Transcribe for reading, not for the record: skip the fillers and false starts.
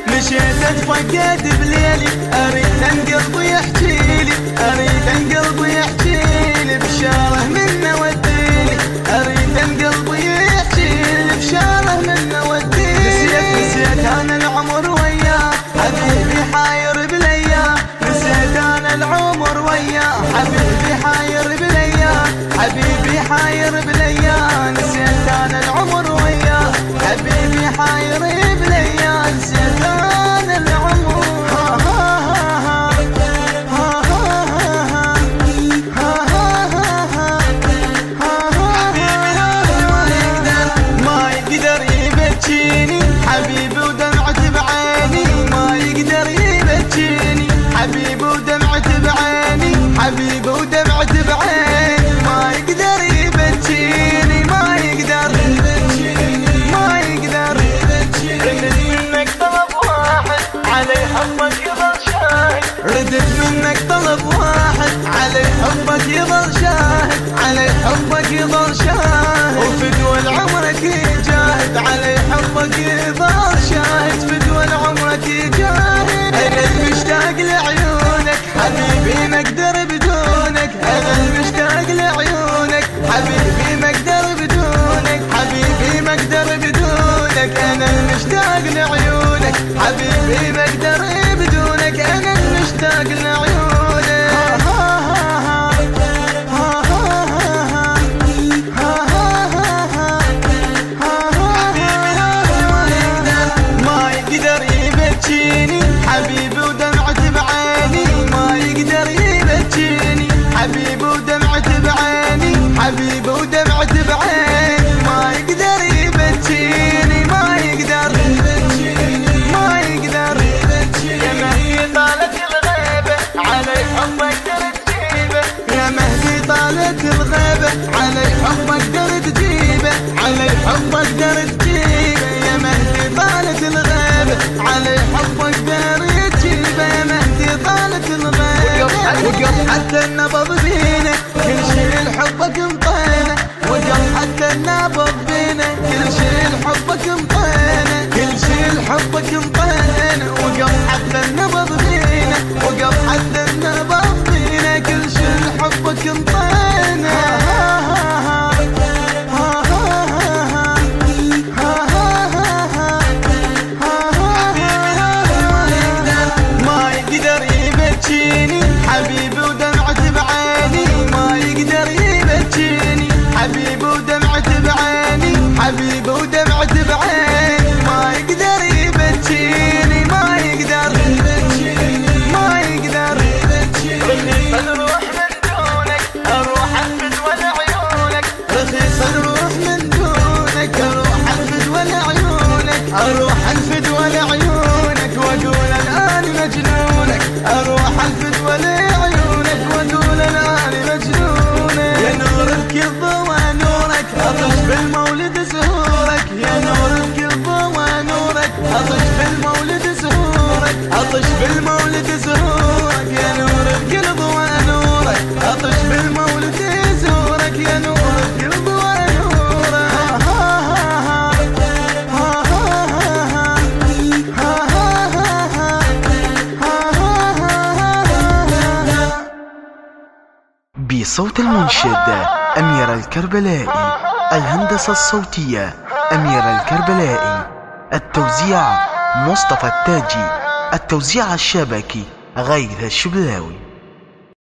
مشيت اتفقد بليلي اريد ان قلبي يحكيلي اريد ان قلبي يحكيلي بشاره منه وديني اريد ان قلبي يحكيلي بشاره منه وديني نسيت انا العمر وياه حبيبي حاير بالايام نسيت انا العمر وياه حبيبي حاير بالايام حبيبي حاير بالايام نسيت انا العمر وياه حبيبي حاير بالايام نسيت انا العمر ما يقدر يبكيني حبيبي ودمعة بعيني ما يقدر يبكيني حبيبي ودمعة بعيني حبيبي ودمعة بعيني ما يقدر يبكيني ما يقدر ما يقدر ردت منك طلب واحد علي حبك يظل شاهد علي حبك يظل شاهد وفدوى عمرك يجاهد علي حبك يظل شاهد فدوى عمرك يجاهد انا المشتاق لعيونك حبيبي ما اقدر بدونك انا المشتاق لعيونك حبيبي ما اقدر بدونك حبيبي ما اقدر بدونك انا المشتاق لعيونك حبيبي ما اقدر بدونك انا المشتاق لعيونك ما يقدر يبكيني حبيبي ودمعة بعيني ما يقدر يبكيني حبيبي ودمعة بعيني حبيبي ودمعة بعيني ما يقدر يبكيني ما يقدر ما يقدر يا مهدي طالت الغيبة علي حبك قدر تجيبه يا مهدي طالت الغيبة علي حبك قدر تجيبه علي حبك قدر تجيبه يا مهدي طالت الغيبة علي حبك قدر تجيبه يا مهدي طالت الغيبة وقف حتى النبض بينا كل شيء لحبك مطينا وقف حتى النبض بينا كل شيء لحبك مطينا كل شيء لحبك مطينا وقف حتى النبض بينا وقف حتى النبض بينا كل شيء لحبك مطينا ما يقدر يبكيني حبيبي ودمعة بعيني ما يقدر يبكيني حبيبي ودمعة بعيني حبيبي ودمعة بعيني ما يقدر يبكيني ما يقدر ما يقدر الروح من دونك اروح انفد ولا عيونك رخيص الروح من دونك اروح انفد ولا عيونك اروح انفد ولا عيونك واقول الان مجنونك اروح انفد ولا عيونك واقول الان مجنونك يا نور الكل ضوى نورك اطش بالمولد زهورك يا نور الكل ضوى نورك اطش بالمولد زهورك اطش بالمولد زهورك يا نور الكل ضوى نورك اطش بالمولد زهورك يا نور الكل ضوى بصوت المنشد أمير الكربلائي الهندسة الصوتية أمير الكربلائي التوزيع مصطفى التاجي التوزيع الشبكي غيث الشبلاوي.